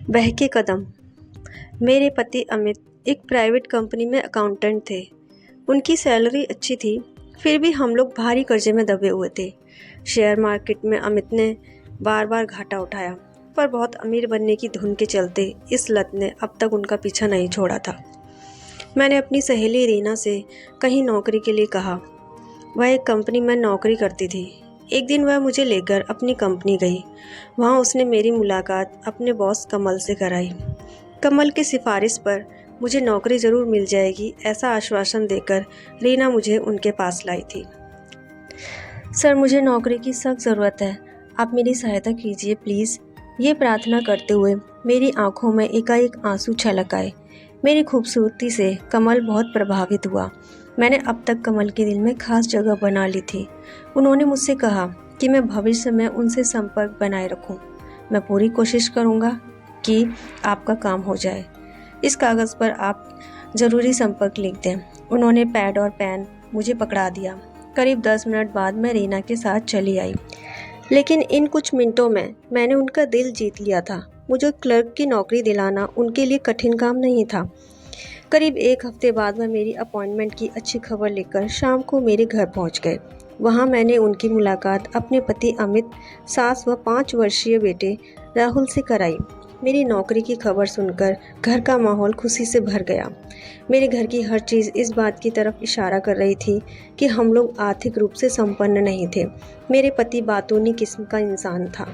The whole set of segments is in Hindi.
बहके कदम। मेरे पति अमित एक प्राइवेट कंपनी में अकाउंटेंट थे। उनकी सैलरी अच्छी थी, फिर भी हम लोग भारी कर्जे में दबे हुए थे। शेयर मार्केट में अमित ने बार बार घाटा उठाया, पर बहुत अमीर बनने की धुन के चलते इस लत ने अब तक उनका पीछा नहीं छोड़ा था। मैंने अपनी सहेली रीना से कहीं नौकरी के लिए कहा। वह एक कंपनी में नौकरी करती थी। एक दिन वह मुझे लेकर अपनी कंपनी गई। वहाँ उसने मेरी मुलाकात अपने बॉस कमल से कराई। कमल की सिफारिश पर मुझे नौकरी ज़रूर मिल जाएगी, ऐसा आश्वासन देकर रीना मुझे उनके पास लाई थी। सर, मुझे नौकरी की सख्त ज़रूरत है, आप मेरी सहायता कीजिए प्लीज़। ये प्रार्थना करते हुए मेरी आंखों में एकाएक आंसू छलक आए। मेरी खूबसूरती से कमल बहुत प्रभावित हुआ। मैंने अब तक कमल के दिल में खास जगह बना ली थी। उन्होंने मुझसे कहा कि मैं भविष्य में उनसे संपर्क बनाए रखूं। मैं पूरी कोशिश करूंगा कि आपका काम हो जाए। इस कागज़ पर आप ज़रूरी संपर्क लिख दें। उन्होंने पैड और पेन मुझे पकड़ा दिया। करीब 10 मिनट बाद मैं रीना के साथ चली आई, लेकिन इन कुछ मिनटों में मैंने उनका दिल जीत लिया था। मुझे क्लर्क की नौकरी दिलाना उनके लिए कठिन काम नहीं था। करीब एक हफ्ते बाद वह मेरी अपॉइंटमेंट की अच्छी खबर लेकर शाम को मेरे घर पहुंच गए। वहां मैंने उनकी मुलाकात अपने पति अमित, सास व 5 वर्षीय बेटे राहुल से कराई। मेरी नौकरी की खबर सुनकर घर का माहौल खुशी से भर गया। मेरे घर की हर चीज़ इस बात की तरफ इशारा कर रही थी कि हम लोग आर्थिक रूप से संपन्न नहीं थे। मेरे पति बातूनी किस्म का इंसान था।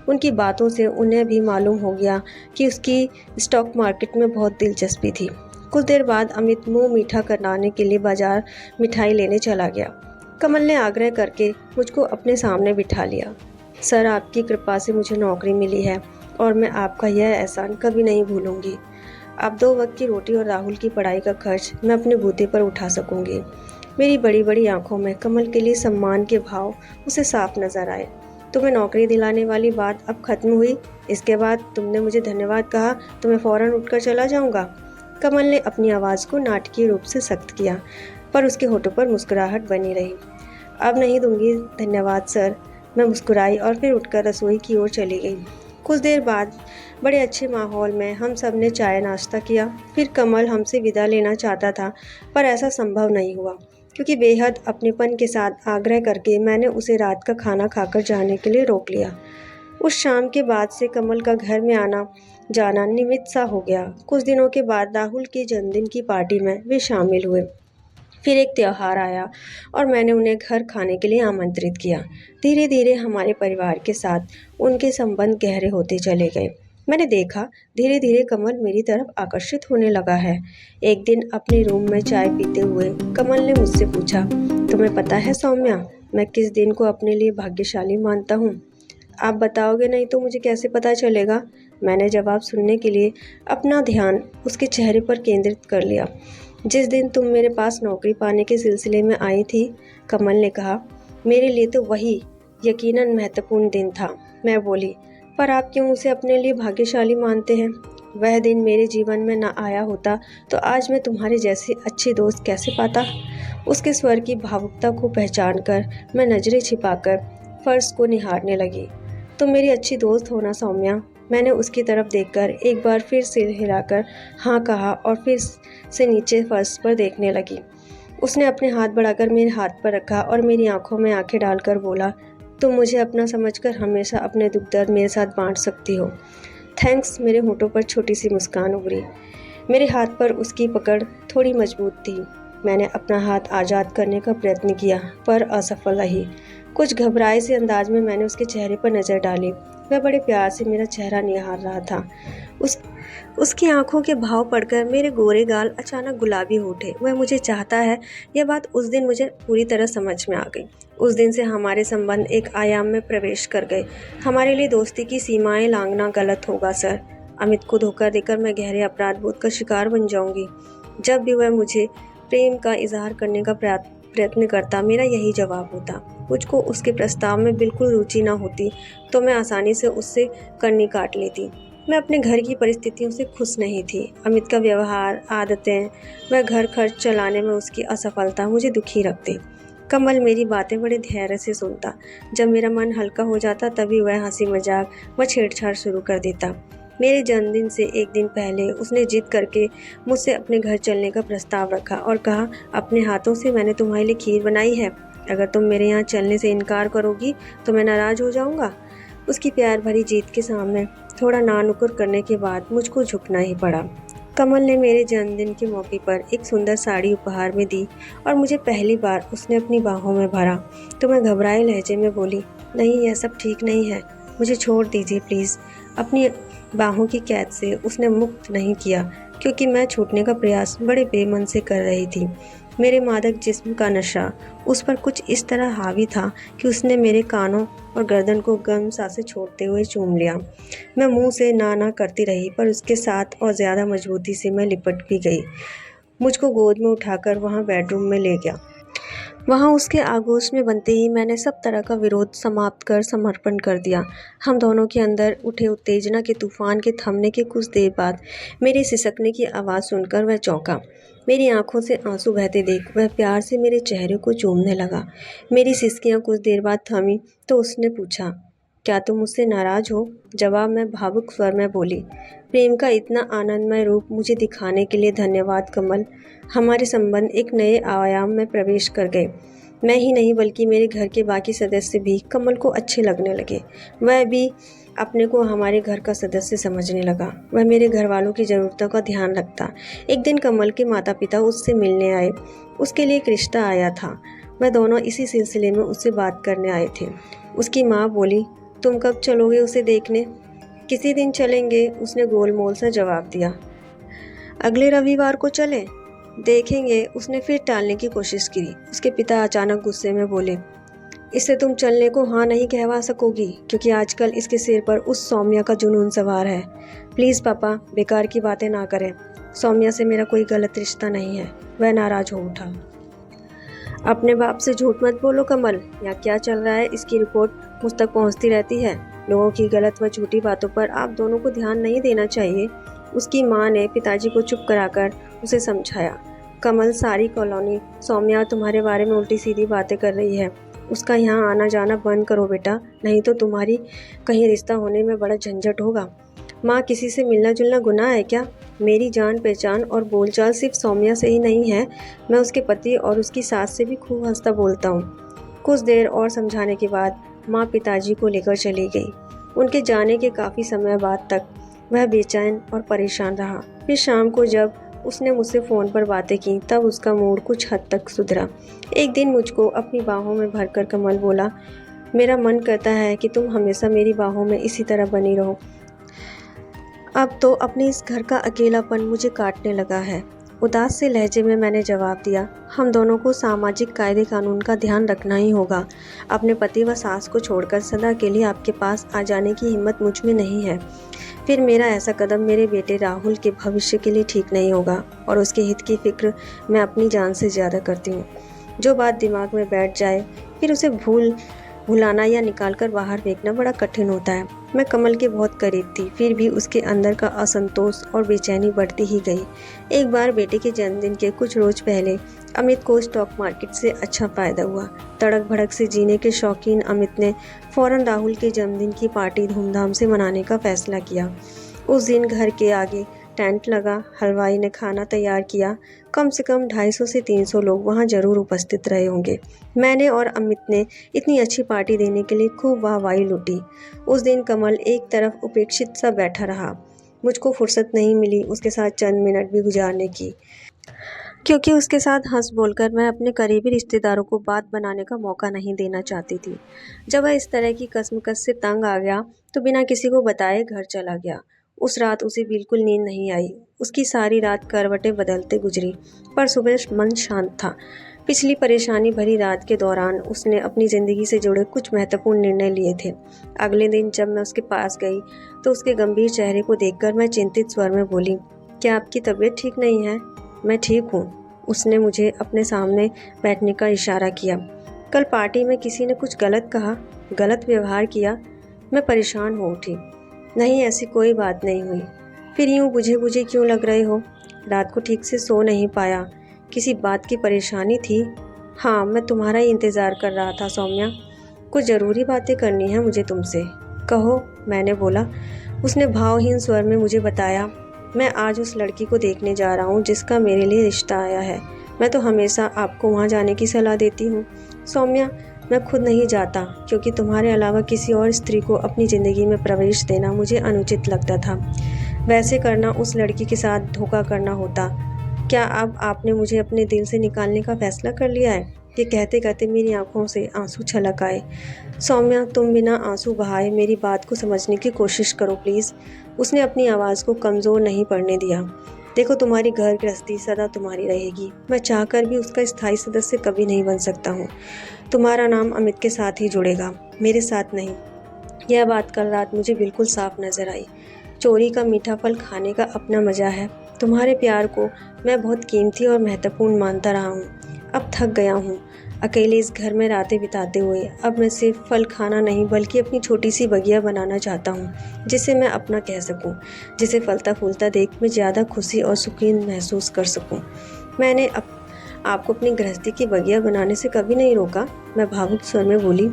उनकी बातों से उन्हें भी मालूम हो गया कि उसकी स्टॉक मार्केट में बहुत दिलचस्पी थी। कुछ देर बाद अमित मुंह मीठा कराने के लिए बाजार मिठाई लेने चला गया। कमल ने आग्रह करके मुझको अपने सामने बिठा लिया। सर, आपकी कृपा से मुझे नौकरी मिली है और मैं आपका यह एहसान कभी नहीं भूलूंगी। अब 2 वक्त की रोटी और राहुल की पढ़ाई का खर्च मैं अपने बूते पर उठा सकूंगी। मेरी बड़ी बड़ी आंखों में कमल के लिए सम्मान के भाव उसे साफ नजर आए। तुम्हें नौकरी दिलाने वाली बात अब खत्म हुई। इसके बाद तुमने मुझे धन्यवाद कहा तो मैं फौरन उठकर चला जाऊंगा। कमल ने अपनी आवाज़ को नाटकीय रूप से सख्त किया, पर उसके होठों पर मुस्कुराहट बनी रही। अब नहीं दूंगी धन्यवाद सर, मैं मुस्कुराई और फिर उठकर रसोई की ओर चली गई। कुछ देर बाद बड़े अच्छे माहौल में हम सब ने चाय नाश्ता किया। फिर कमल हमसे विदा लेना चाहता था, पर ऐसा संभव नहीं हुआ क्योंकि बेहद अपनेपन के साथ आग्रह करके मैंने उसे रात का खाना खाकर जाने के लिए रोक लिया। उस शाम के बाद से कमल का घर में आना जाना नियमित सा हो गया। कुछ दिनों के बाद राहुल के जन्मदिन की पार्टी में वे शामिल हुए। फिर एक त्योहार आया और मैंने उन्हें घर खाने के लिए आमंत्रित किया। धीरे धीरे हमारे परिवार के साथ उनके संबंध गहरे होते चले गए। मैंने देखा धीरे धीरे कमल मेरी तरफ आकर्षित होने लगा है। एक दिन अपने रूम में चाय पीते हुए कमल ने मुझसे पूछा, तुम्हें पता है सौम्या, मैं किस दिन को अपने लिए भाग्यशाली मानता हूँ? आप बताओगे नहीं तो मुझे कैसे पता चलेगा? मैंने जवाब सुनने के लिए अपना ध्यान उसके चेहरे पर केंद्रित कर लिया। जिस दिन तुम मेरे पास नौकरी पाने के सिलसिले में आई थी, कमल ने कहा। मेरे लिए तो वही यकीनन महत्वपूर्ण दिन था। मैं बोली, पर आप क्यों उसे अपने लिए भाग्यशाली मानते हैं? वह दिन मेरे जीवन में न आया होता तो आज मैं तुम्हारे जैसी अच्छी दोस्त कैसे पाता? उसके स्वर की भावुकता को पहचान कर मैं नजरें छिपाकर फर्श को निहारने लगी। तुम मेरी अच्छी दोस्त हो ना सौम्या? मैंने उसकी तरफ देखकर एक बार फिर सिर हिलाकर हाँ कहा और फिर से नीचे फर्श पर देखने लगी। उसने अपने हाथ बढ़ाकर मेरे हाथ पर रखा और मेरी आंखों में आंखें डालकर बोला, तुम मुझे अपना समझकर हमेशा अपने दुख दर्द मेरे साथ बांट सकती हो। थैंक्स। मेरे होठों पर छोटी सी मुस्कान उभरी। मेरे हाथ पर उसकी पकड़ थोड़ी मजबूत थी। मैंने अपना हाथ आज़ाद करने का प्रयत्न किया, पर असफल रही। कुछ घबराए से अंदाज में मैंने उसके चेहरे पर नज़र डाली। वह बड़े प्यार से मेरा चेहरा निहार रहा था। उसकी आंखों के भाव पढ़कर मेरे गोरे गाल अचानक गुलाबी हो उठे। वह मुझे चाहता है, यह बात उस दिन मुझे पूरी तरह समझ में आ गई। उस दिन से हमारे संबंध एक आयाम में प्रवेश कर गए। हमारे लिए दोस्ती की सीमाएं लांघना गलत होगा सर। अमित को धोखा देकर मैं गहरे अपराध बोध का शिकार बन जाऊंगी। जब भी वह मुझे प्रेम का इजहार करने का प्रयत्न करता, मेरा यही जवाब होता। मुझको उसके प्रस्ताव में बिल्कुल रुचि न होती तो मैं आसानी से उससे कन्नी काट लेती। मैं अपने घर की परिस्थितियों से खुश नहीं थी। अमित का व्यवहार, आदतें, वह घर खर्च चलाने में उसकी असफलता मुझे दुखी रखती। कमल मेरी बातें बड़े धैर्य से सुनता। जब मेरा मन हल्का हो जाता तभी वह हंसी मजाक व छेड़छाड़ शुरू कर देता। मेरे जन्मदिन से एक दिन पहले उसने जिद करके मुझसे अपने घर चलने का प्रस्ताव रखा और कहा, अपने हाथों से मैंने तुम्हारे लिए खीर बनाई है, अगर तुम मेरे यहाँ चलने से इनकार करोगी तो मैं नाराज़ हो जाऊँगा। उसकी प्यार भरी जीत के सामने थोड़ा नानुकुर करने के बाद मुझको झुकना ही पड़ा। कमल ने मेरे जन्मदिन के मौके पर एक सुंदर साड़ी उपहार में दी और मुझे पहली बार उसने अपनी बाहों में भरा तो मैं घबराए लहजे में बोली, नहीं, यह सब ठीक नहीं है, मुझे छोड़ दीजिए प्लीज़। अपनी बाहों की कैद से उसने मुक्त नहीं किया क्योंकि मैं छूटने का प्रयास बड़े बेमन से कर रही थी। मेरे मादक जिस्म का नशा उस पर कुछ इस तरह हावी था कि उसने मेरे कानों और गर्दन को गर्म सांसें छोड़ते हुए चूम लिया। मैं मुंह से ना करती रही पर उसके साथ और ज़्यादा मजबूती से मैं लिपट भी गई। मुझको गोद में उठाकर वहाँ बेडरूम में ले गया। वहाँ उसके आगोश में बनते ही मैंने सब तरह का विरोध समाप्त कर समर्पण कर दिया। हम दोनों के अंदर उठे उत्तेजना के तूफान के थमने के कुछ देर बाद मेरे सिसकने की आवाज़ सुनकर वह चौंका। मेरी आंखों से आंसू बहते देख वह प्यार से मेरे चेहरे को चूमने लगा। मेरी सिसकियाँ कुछ देर बाद थमी तो उसने पूछा, क्या तुम मुझसे नाराज़ हो? जवाब में भावुक स्वर में बोली, प्रेम का इतना आनंदमय रूप मुझे दिखाने के लिए धन्यवाद कमल। हमारे संबंध एक नए आयाम में प्रवेश कर गए। मैं ही नहीं बल्कि मेरे घर के बाकी सदस्य भी कमल को अच्छे लगने लगे। वह भी अपने को हमारे घर का सदस्य समझने लगा। वह मेरे घर वालों की ज़रूरतों का ध्यान रखता। एक दिन कमल के माता पिता उससे मिलने आए। उसके लिए एक रिश्ता आया था। वह दोनों इसी सिलसिले में उससे बात करने आए थे। उसकी माँ बोली, तुम कब चलोगे उसे देखने? किसी दिन चलेंगे, उसने गोलमोल सा जवाब दिया। अगले रविवार को चलें? देखेंगे, उसने फिर टालने की कोशिश की। उसके पिता अचानक गुस्से में बोले, इससे तुम चलने को हाँ नहीं कहवा सकोगी क्योंकि आजकल इसके सिर पर उस सौम्या का जुनून सवार है। प्लीज़ पापा, बेकार की बातें ना करें। सौम्या से मेरा कोई गलत रिश्ता नहीं है। वह नाराज हो उठा। अपने बाप से झूठ मत बोलो कमल। यहाँ क्या चल रहा है इसकी रिपोर्ट मुझ तक पहुँचती रहती है। लोगों की गलत व झूठी बातों पर आप दोनों को ध्यान नहीं देना चाहिए। उसकी माँ ने पिताजी को चुप कराकर उसे समझाया। कमल, सारी कॉलोनी सौम्या तुम्हारे बारे में उल्टी सीधी बातें कर रही है। उसका यहाँ आना जाना बंद करो बेटा, नहीं तो तुम्हारी कहीं रिश्ता होने में बड़ा झंझट होगा। माँ, किसी से मिलना जुलना गुनाह है क्या? मेरी जान पहचान और बोलचाल सिर्फ सौम्या से ही नहीं है, मैं उसके पति और उसकी सास से भी खूब हंसता बोलता हूँ। कुछ देर और समझाने के बाद माँ पिताजी को लेकर चली गई। उनके जाने के काफ़ी समय बाद तक वह बेचैन और परेशान रहा। फिर शाम को जब उसने मुझसे फ़ोन पर बातें की तब उसका मूड कुछ हद तक सुधरा। एक दिन मुझको अपनी बाहों में भरकर कमल बोला, मेरा मन करता है कि तुम हमेशा मेरी बाहों में इसी तरह बनी रहो। अब तो अपने इस घर का अकेलापन मुझे काटने लगा है। उदास से लहजे में मैंने जवाब दिया, हम दोनों को सामाजिक कायदे कानून का ध्यान रखना ही होगा। अपने पति व सास को छोड़कर सदा के लिए आपके पास आ जाने की हिम्मत मुझ में नहीं है। फिर मेरा ऐसा कदम मेरे बेटे राहुल के भविष्य के लिए ठीक नहीं होगा और उसके हित की फिक्र मैं अपनी जान से ज़्यादा करती हूँ। जो बात दिमाग में बैठ जाए फिर उसे भुलाना या निकालकर बाहर फेंकना बड़ा कठिन होता है। मैं कमल के बहुत करीब थी, फिर भी उसके अंदर का असंतोष और बेचैनी बढ़ती ही गई। एक बार बेटे के जन्मदिन के कुछ रोज पहले अमित को स्टॉक मार्केट से अच्छा फ़ायदा हुआ। तड़क भड़क से जीने के शौकीन अमित ने फ़ौरन राहुल के जन्मदिन की पार्टी धूमधाम से मनाने का फैसला किया। उस दिन घर के आगे टेंट लगा, हलवाई ने खाना तैयार किया। कम से कम 250 से 300 लोग वहां जरूर उपस्थित रहे होंगे। मैंने और अमित ने इतनी अच्छी पार्टी देने के लिए खूब वाहवाही लूटी। उस दिन कमल एक तरफ उपेक्षित सा बैठा रहा। मुझको फुर्सत नहीं मिली उसके साथ चंद मिनट भी गुजारने की, क्योंकि उसके साथ हंस बोलकर मैं अपने करीबी रिश्तेदारों को बात बनाने का मौका नहीं देना चाहती थी। जब वह इस तरह की कसमकस से तंग आ गया तो बिना किसी को बताए घर चला गया। उस रात उसे बिल्कुल नींद नहीं आई। उसकी सारी रात करवटें बदलते गुजरी, पर सुबह मन शांत था। पिछली परेशानी भरी रात के दौरान उसने अपनी ज़िंदगी से जुड़े कुछ महत्वपूर्ण निर्णय लिए थे। अगले दिन जब मैं उसके पास गई तो उसके गंभीर चेहरे को देखकर मैं चिंतित स्वर में बोली, क्या आपकी तबीयत ठीक नहीं है? मैं ठीक हूँ। उसने मुझे अपने सामने बैठने का इशारा किया। कल पार्टी में किसी ने कुछ गलत कहा, गलत व्यवहार किया? मैं परेशान हो उठी। नहीं, ऐसी कोई बात नहीं हुई। फिर यूँ बुझे बुझे क्यों लग रहे हो? रात को ठीक से सो नहीं पाया? किसी बात की परेशानी थी? हाँ, मैं तुम्हारा ही इंतज़ार कर रहा था सौम्या। कुछ ज़रूरी बातें करनी है मुझे तुमसे। कहो, मैंने बोला। उसने भावहीन स्वर में मुझे बताया, मैं आज उस लड़की को देखने जा रहा हूँ जिसका मेरे लिए रिश्ता आया है। मैं तो हमेशा आपको वहाँ जाने की सलाह देती हूँ सौम्या, मैं खुद नहीं जाता क्योंकि तुम्हारे अलावा किसी और स्त्री को अपनी ज़िंदगी में प्रवेश देना मुझे अनुचित लगता था। वैसे करना उस लड़की के साथ धोखा करना होता। क्या अब आपने मुझे अपने दिल से निकालने का फैसला कर लिया है? ये कहते कहते मेरी आंखों से आंसू छलक आए। सौम्या, तुम बिना आंसू बहाए मेरी बात को समझने की कोशिश करो प्लीज़। उसने अपनी आवाज़ को कमज़ोर नहीं पड़ने दिया। देखो, तुम्हारी घर गृहस्थी सदा तुम्हारी रहेगी। मैं चाहकर भी उसका स्थायी सदस्य कभी नहीं बन सकता हूँ। तुम्हारा नाम अमित के साथ ही जुड़ेगा, मेरे साथ नहीं। यह बात कल रात मुझे बिल्कुल साफ नज़र आई। चोरी का मीठा फल खाने का अपना मज़ा है। तुम्हारे प्यार को मैं बहुत कीमती और महत्वपूर्ण मानता रहा हूँ। अब थक गया हूँ अकेले इस घर में रातें बिताते हुए। अब मैं सिर्फ फल खाना नहीं बल्कि अपनी छोटी सी बगिया बनाना चाहता हूँ जिसे मैं अपना कह सकूँ, जिसे फलता फूलता देख मैं ज़्यादा खुशी और सुकून महसूस कर सकूँ। मैंने आपको अपनी गृहस्थी की बगिया बनाने से कभी नहीं रोका, मैं भावुक स्वर में बोली।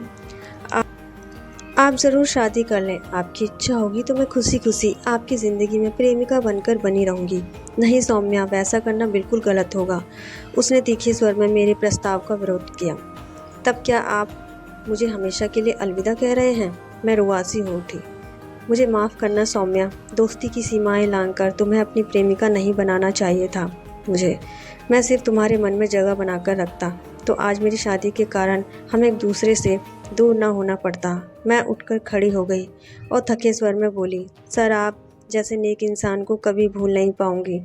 आप ज़रूर शादी कर लें, आपकी इच्छा होगी तो मैं खुशी खुशी आपकी ज़िंदगी में प्रेमिका बनकर बनी रहूँगी। नहीं सौम्या, वैसा करना बिल्कुल गलत होगा। उसने तीखे स्वर में मेरे प्रस्ताव का विरोध किया। तब क्या आप मुझे हमेशा के लिए अलविदा कह रहे हैं? मैं रुआसी हो उठी। मुझे माफ़ करना सौम्या, दोस्ती की सीमाएं लांघकर तुम्हें अपनी प्रेमिका नहीं बनाना चाहिए था मुझे। मैं सिर्फ तुम्हारे मन में जगह बनाकर रखता तो आज मेरी शादी के कारण हमें एक दूसरे से दूर ना होना पड़ता। मैं उठकर खड़ी हो गई और थके स्वर में बोली, सर, आप जैसे नेक इंसान को कभी भूल नहीं पाऊंगी।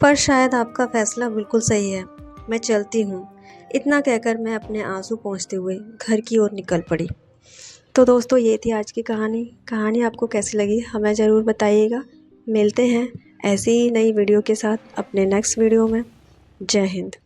पर शायद आपका फैसला बिल्कुल सही है। मैं चलती हूँ। इतना कहकर मैं अपने आंसू पोंछते हुए घर की ओर निकल पड़ी। तो दोस्तों, ये थी आज की कहानी आपको कैसी लगी हमें ज़रूर बताइएगा। मिलते हैं ऐसी ही नई वीडियो के साथ अपने नेक्स्ट वीडियो में। जय हिंद।